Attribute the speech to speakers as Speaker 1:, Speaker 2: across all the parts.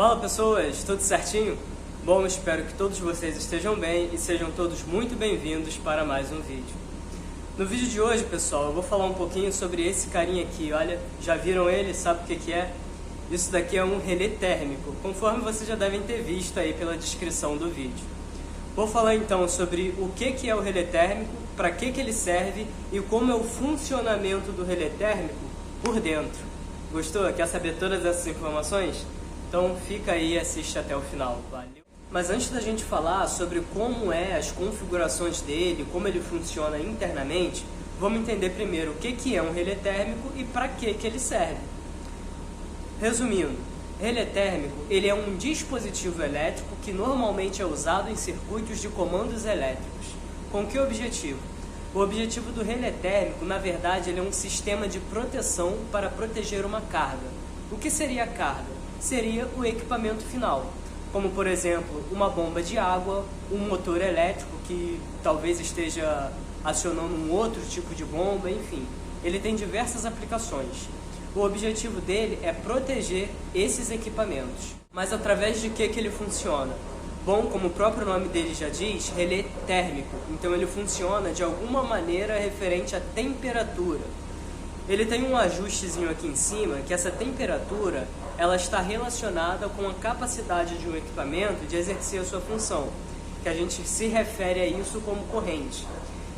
Speaker 1: Fala pessoas, tudo certinho? Bom, espero que todos vocês estejam bem e sejam todos muito bem-vindos para mais um vídeo. No vídeo de hoje, pessoal, eu vou falar um pouquinho sobre esse carinha aqui. Olha, já viram ele? Sabe o que é? Isso daqui é um relé térmico, conforme vocês já devem ter visto aí pela descrição do vídeo. Vou falar então sobre o que é o relé térmico, para que ele serve e como é o funcionamento do relé térmico por dentro. Gostou? Quer saber todas essas informações? Então fica aí e assiste até o final. Valeu! Mas antes da gente falar sobre como as configurações dele, como ele funciona internamente, vamos entender primeiro o que é um relé térmico e para que ele serve. Resumindo, relé térmico ele é um dispositivo elétrico que normalmente é usado em circuitos de comandos elétricos. Com que objetivo? O objetivo do relé térmico, na verdade, ele é um sistema de proteção para proteger uma carga. O que seria a carga? Seria o equipamento final, como por exemplo uma bomba de água, um motor elétrico que talvez esteja acionando um outro tipo de bomba, enfim. Ele tem diversas aplicações. O objetivo dele é proteger esses equipamentos. Mas através de que ele funciona? Bom, como o próprio nome dele já diz, relé térmico. Então ele funciona de alguma maneira referente à temperatura. Ele tem um ajustezinho aqui em cima, que essa temperatura ela está relacionada com a capacidade de um equipamento de exercer a sua função, que a gente se refere a isso como corrente.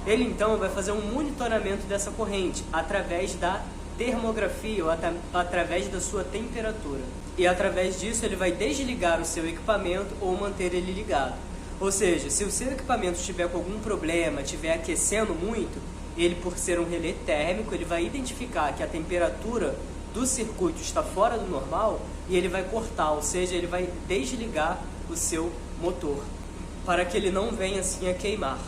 Speaker 1: Ele então vai fazer um monitoramento dessa corrente através da termografia ou através da sua temperatura. E através disso ele vai desligar o seu equipamento ou manter ele ligado. Ou seja, se o seu equipamento estiver com algum problema, estiver aquecendo muito, ele, por ser um relé térmico, ele vai identificar que a temperatura do circuito está fora do normal e ele vai cortar, ou seja, ele vai desligar o seu motor para que ele não venha assim a queimar.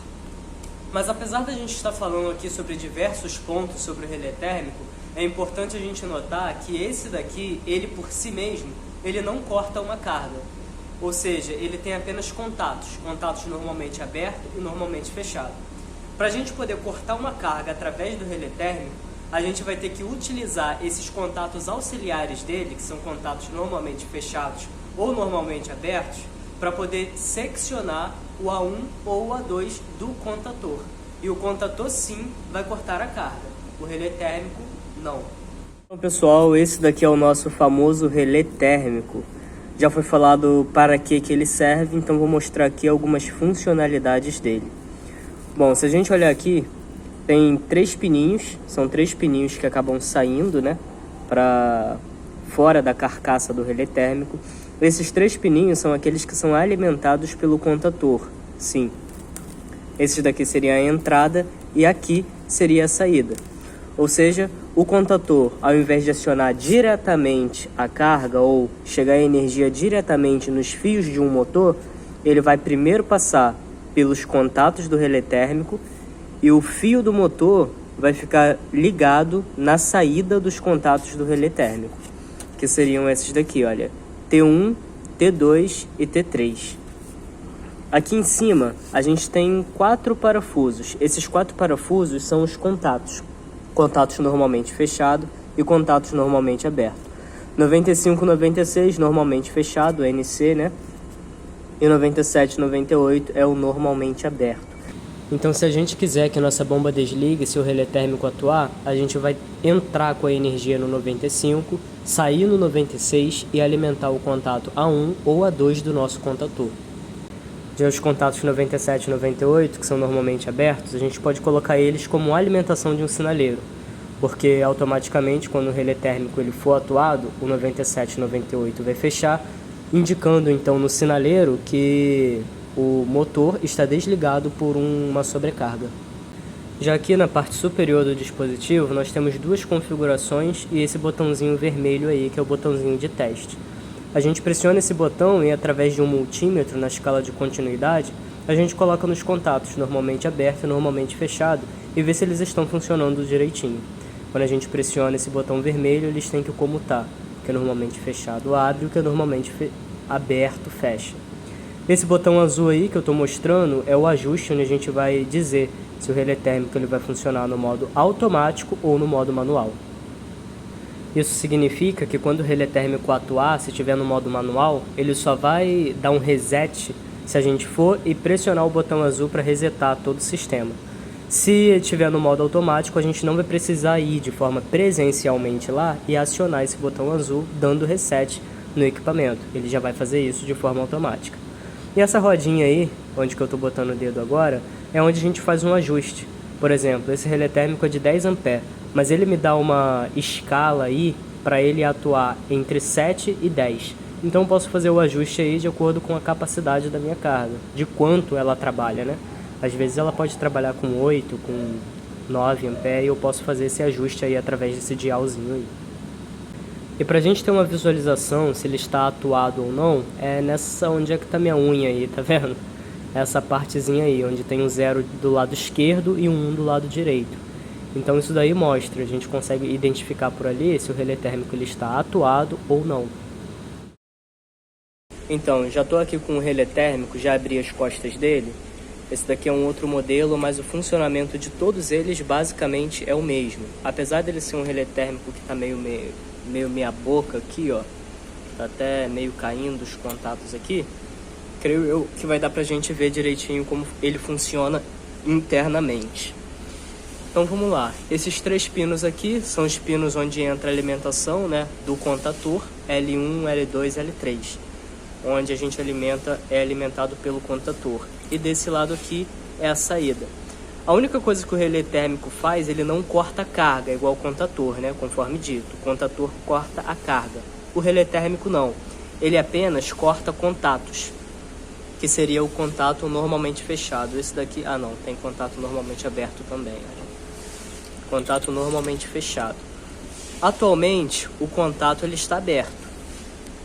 Speaker 1: Mas apesar da gente estar falando aqui sobre diversos pontos sobre o relé térmico, é importante a gente notar que esse daqui, ele por si mesmo, ele não corta uma carga. Ou seja, ele tem apenas contatos normalmente abertos e normalmente fechados. Para a gente poder cortar uma carga através do relé térmico, a gente vai ter que utilizar esses contatos auxiliares dele, que são contatos normalmente fechados ou normalmente abertos, para poder seccionar o A1 ou o A2 do contator. E o contator sim vai cortar a carga, o relé térmico não. Então pessoal, esse daqui é o nosso famoso relé térmico. Já foi falado para que ele serve, então vou mostrar aqui algumas funcionalidades dele. Bom, se a gente olhar aqui, tem três pininhos, são três pininhos que acabam saindo, né, para fora da carcaça do relé térmico. Esses três pininhos são aqueles que são alimentados pelo contator, sim. Esses daqui seria a entrada e aqui seria a saída. Ou seja, o contator, ao invés de acionar diretamente a carga ou chegar a energia diretamente nos fios de um motor, ele vai primeiro passar pelos contatos do relé térmico e o fio do motor vai ficar ligado na saída dos contatos do relé térmico, que seriam esses daqui, olha, T1, T2 e T3. Aqui em cima a gente tem 4 parafusos. Esses 4 parafusos são os contatos normalmente fechado e contatos normalmente aberto. 95, 96 normalmente fechado, NC, né? E 97, 98 é o normalmente aberto. Então se a gente quiser que nossa bomba desligue, se o relé térmico atuar, a gente vai entrar com a energia no 95, sair no 96 e alimentar o contato A1 ou A2 do nosso contator. Já os contatos 97 e 98, que são normalmente abertos, a gente pode colocar eles como alimentação de um sinaleiro, porque automaticamente quando o relé térmico ele for atuado, o 97 e 98 vai fechar, indicando então no sinaleiro que o motor está desligado por uma sobrecarga. Já aqui na parte superior do dispositivo nós temos duas configurações e esse botãozinho vermelho aí, que é o botãozinho de teste. A gente pressiona esse botão e através de um multímetro na escala de continuidade, a gente coloca nos contatos normalmente aberto e normalmente fechado e vê se eles estão funcionando direitinho. Quando a gente pressiona esse botão vermelho, eles têm que comutar, que é normalmente fechado abre, o que é normalmente aberto fecha. Esse botão azul aí que eu estou mostrando é o ajuste, onde a gente vai dizer se o relé térmico ele vai funcionar no modo automático ou no modo manual. Isso significa que quando o relé térmico atuar, se estiver no modo manual, ele só vai dar um reset se a gente for e pressionar o botão azul para resetar todo o sistema. Se estiver no modo automático, a gente não vai precisar ir de forma presencialmente lá e acionar esse botão azul dando reset no equipamento. Ele já vai fazer isso de forma automática. E essa rodinha aí, onde que eu estou botando o dedo agora, é onde a gente faz um ajuste. Por exemplo, esse relé térmico é de 10 A, mas ele me dá uma escala aí para ele atuar entre 7 e 10. Então eu posso fazer o ajuste aí de acordo com a capacidade da minha carga, de quanto ela trabalha, né? Às vezes ela pode trabalhar com 8, com 9 A e eu posso fazer esse ajuste aí através desse dialzinho aí. E pra gente ter uma visualização se ele está atuado ou não, é nessa onde é que tá minha unha aí, tá vendo? Essa partezinha aí, onde tem um 0 do lado esquerdo e um 1 do lado direito. Então isso daí mostra, a gente consegue identificar por ali se o relé térmico ele está atuado ou não. Então, já estou aqui com o relé térmico, já abri as costas dele. Esse daqui é um outro modelo, mas o funcionamento de todos eles basicamente é o mesmo. Apesar dele ser um relé térmico que está meio meia boca aqui, ó, tá até meio caindo os contatos aqui, creio eu que vai dar pra gente ver direitinho como ele funciona internamente. Então vamos lá, esses 3 pinos aqui são os pinos onde entra a alimentação, né, do contator L1, L2, L3, onde a gente é alimentado pelo contator, e desse lado aqui é a saída. A única coisa que o relé térmico faz, ele não corta a carga, igual o contator, né? Conforme dito, o contator corta a carga. O relé térmico não, ele apenas corta contatos, que seria o contato normalmente fechado. Esse daqui, não, tem contato normalmente aberto também. Contato normalmente fechado. Atualmente, o contato ele está aberto.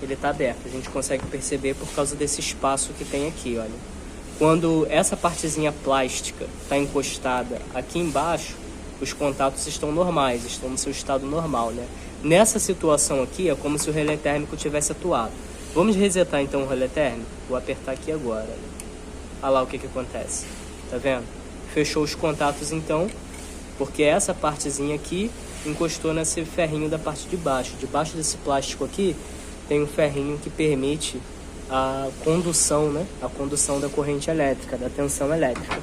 Speaker 1: Ele está aberto, a gente consegue perceber por causa desse espaço que tem aqui, olha. Quando essa partezinha plástica está encostada aqui embaixo, os contatos estão normais, estão no seu estado normal, né? Nessa situação aqui é como se o relé térmico tivesse atuado. Vamos resetar então o relé térmico? Vou apertar aqui agora. Olha lá o que acontece. Tá vendo? Fechou os contatos então, porque essa partezinha aqui encostou nesse ferrinho da parte de baixo. Debaixo desse plástico aqui tem um ferrinho que permite a condução, né? A condução da corrente elétrica, da tensão elétrica.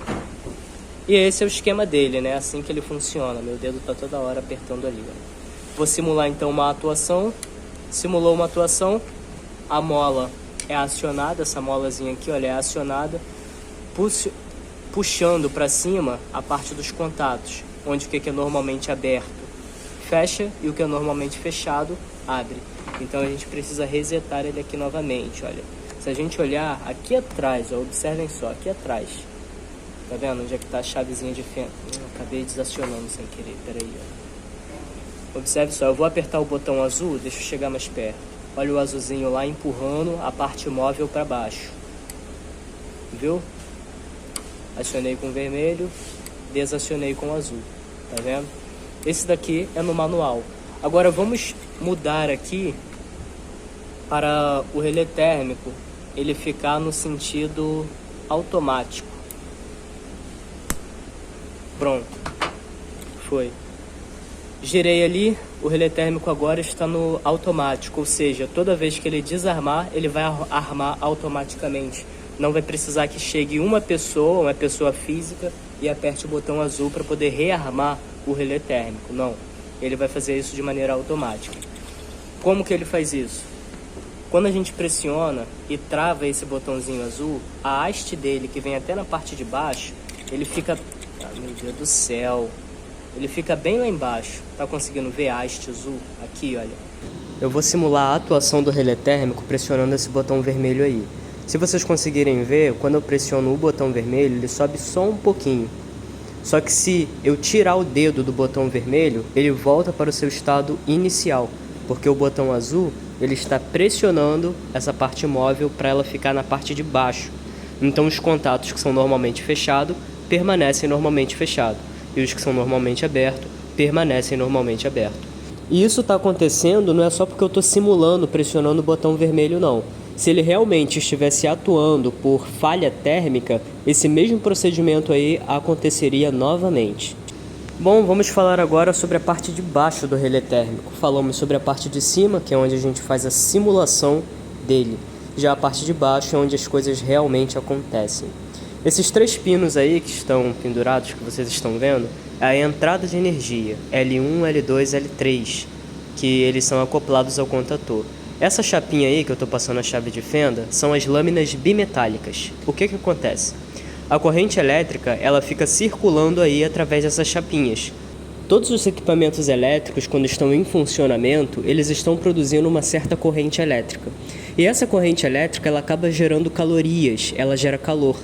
Speaker 1: E esse é o esquema dele, né? Assim que ele funciona. Meu dedo tá toda hora apertando ali, ó. Vou simular então uma atuação. Simulou uma atuação, a mola é acionada, essa molazinha aqui, olha, é acionada, puxando para cima a parte dos contatos, onde o que é normalmente aberto fecha e o que é normalmente fechado abre. Então a gente precisa resetar ele aqui novamente, olha. Se a gente olhar aqui atrás, ó, observem só, aqui atrás, tá vendo onde é que tá a chavezinha de fenda? Acabei desacionando sem querer, peraí, ó. Observe só, eu vou apertar o botão azul, deixa eu chegar mais perto. Olha o azulzinho lá empurrando a parte móvel para baixo. Viu? Acionei com vermelho, desacionei com azul, tá vendo? Esse daqui é no manual. Agora vamos mudar aqui para o relé térmico ele ficar no sentido automático. Pronto, foi. Girei ali, o relé térmico agora está no automático, ou seja, toda vez que ele desarmar, ele vai armar automaticamente. Não vai precisar que chegue uma pessoa física, e aperte o botão azul para poder rearmar o relé térmico. Não, ele vai fazer isso de maneira automática. Como que ele faz isso? Quando a gente pressiona e trava esse botãozinho azul, a haste dele, que vem até na parte de baixo, ele fica... meu Deus do céu! Ele fica bem lá embaixo. Tá conseguindo ver a haste azul? Aqui, olha. Eu vou simular a atuação do relé térmico pressionando esse botão vermelho aí. Se vocês conseguirem ver, quando eu pressiono o botão vermelho, ele sobe só um pouquinho. Só que se eu tirar o dedo do botão vermelho, ele volta para o seu estado inicial, porque o botão azul ele está pressionando essa parte móvel para ela ficar na parte de baixo. Então os contatos que são normalmente fechados permanecem normalmente fechados, e os que são normalmente abertos permanecem normalmente abertos. E isso está acontecendo não é só porque eu estou simulando pressionando o botão vermelho, não. Se ele realmente estivesse atuando por falha térmica, esse mesmo procedimento aí aconteceria novamente. Bom, vamos falar agora sobre a parte de baixo do relé térmico. Falamos sobre a parte de cima, que é onde a gente faz a simulação dele. Já a parte de baixo é onde as coisas realmente acontecem. Esses 3 pinos aí que estão pendurados, que vocês estão vendo, é a entrada de energia, L1, L2, L3, que eles são acoplados ao contator. Essa chapinha aí que eu estou passando a chave de fenda são as lâminas bimetálicas. O que acontece? A corrente elétrica ela fica circulando aí através dessas chapinhas. Todos os equipamentos elétricos, quando estão em funcionamento, eles estão produzindo uma certa corrente elétrica. E essa corrente elétrica ela acaba gerando calorias, ela gera calor.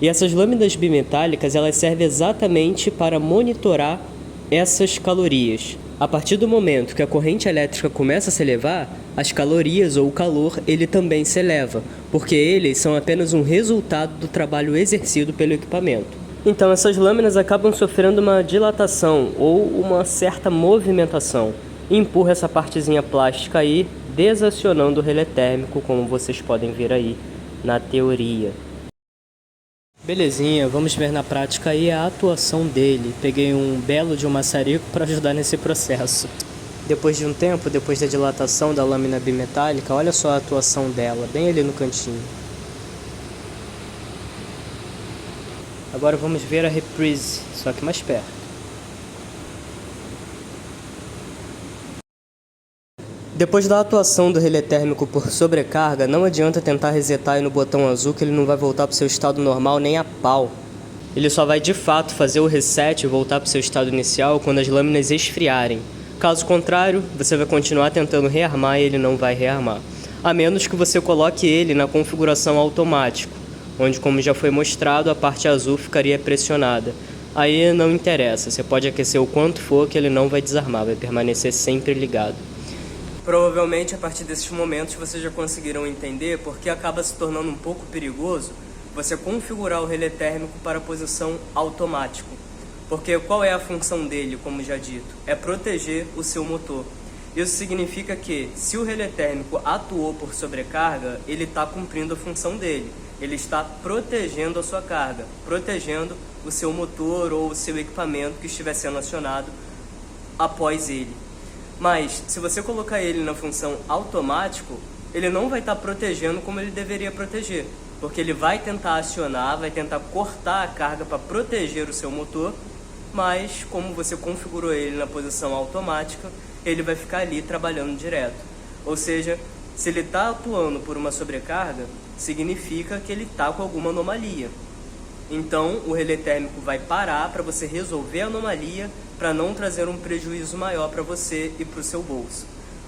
Speaker 1: E essas lâminas bimetálicas elas servem exatamente para monitorar essas calorias. A partir do momento que a corrente elétrica começa a se elevar, as calorias ou o calor ele também se eleva, porque eles são apenas um resultado do trabalho exercido pelo equipamento. Então essas lâminas acabam sofrendo uma dilatação ou uma certa movimentação e empurra essa partezinha plástica aí, desacionando o relé térmico, como vocês podem ver aí na teoria. Belezinha, vamos ver na prática aí a atuação dele. Peguei um belo de um maçarico para ajudar nesse processo. Depois de um tempo, depois da dilatação da lâmina bimetálica, olha só a atuação dela, bem ali no cantinho. Agora vamos ver a reprise, só que mais perto. Depois da atuação do relé térmico por sobrecarga, não adianta tentar resetar aí no botão azul que ele não vai voltar para o seu estado normal nem a pau. Ele só vai de fato fazer o reset e voltar para o seu estado inicial quando as lâminas esfriarem. Caso contrário, você vai continuar tentando rearmar e ele não vai rearmar. A menos que você coloque ele na configuração automático, onde, como já foi mostrado, a parte azul ficaria pressionada. Aí não interessa, você pode aquecer o quanto for que ele não vai desarmar, vai permanecer sempre ligado. Provavelmente a partir desses momentos vocês já conseguiram entender porque acaba se tornando um pouco perigoso você configurar o relé térmico para a posição automático. Porque qual é a função dele, como já dito? É proteger o seu motor. Isso significa que se o relé térmico atuou por sobrecarga, ele está cumprindo a função dele. Ele está protegendo a sua carga, protegendo o seu motor ou o seu equipamento que estiver sendo acionado após ele. Mas, se você colocar ele na função automático, ele não vai estar protegendo como ele deveria proteger. Porque ele vai tentar acionar, vai tentar cortar a carga para proteger o seu motor, mas como você configurou ele na posição automática, ele vai ficar ali trabalhando direto. Ou seja, se ele está atuando por uma sobrecarga, significa que ele está com alguma anomalia. Então, o relé térmico vai parar para você resolver a anomalia para não trazer um prejuízo maior para você e para o seu bolso.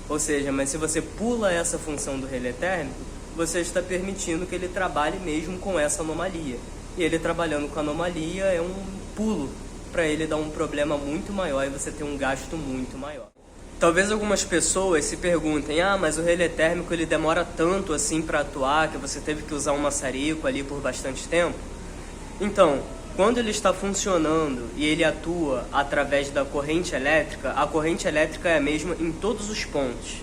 Speaker 1: Ou seja, mas se você pula essa função do relé térmico, você está permitindo que ele trabalhe mesmo com essa anomalia. E ele trabalhando com a anomalia é um pulo para ele dar um problema muito maior e você ter um gasto muito maior. Talvez algumas pessoas se perguntem, mas o relé térmico ele demora tanto assim para atuar que você teve que usar um maçarico ali por bastante tempo? Então, quando ele está funcionando e ele atua através da corrente elétrica, a corrente elétrica é a mesma em todos os pontos.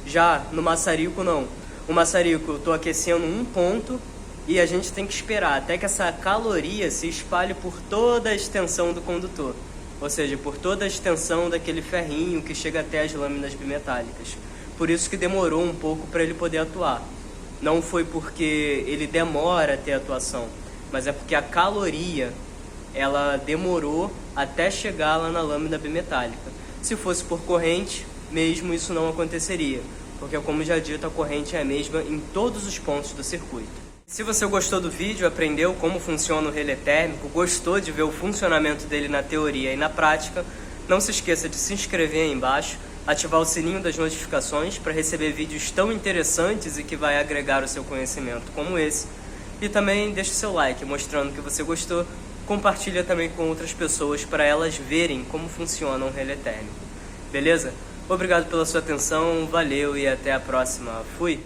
Speaker 1: Já no maçarico não. O maçarico eu estou aquecendo um ponto e a gente tem que esperar até que essa caloria se espalhe por toda a extensão do condutor. Ou seja, por toda a extensão daquele ferrinho que chega até as lâminas bimetálicas. Por isso que demorou um pouco para ele poder atuar. Não foi porque ele demora a ter atuação, mas é porque a caloria ela demorou até chegar lá na lâmina bimetálica. Se fosse por corrente, mesmo isso não aconteceria, porque como já dito, a corrente é a mesma em todos os pontos do circuito. Se você gostou do vídeo, aprendeu como funciona o relé térmico, gostou de ver o funcionamento dele na teoria e na prática, não se esqueça de se inscrever aí embaixo, ativar o sininho das notificações para receber vídeos tão interessantes e que vai agregar o seu conhecimento como esse. E também deixe seu like mostrando que você gostou, compartilha também com outras pessoas para elas verem como funciona um relé térmico. Beleza? Obrigado pela sua atenção, valeu e até a próxima. Fui!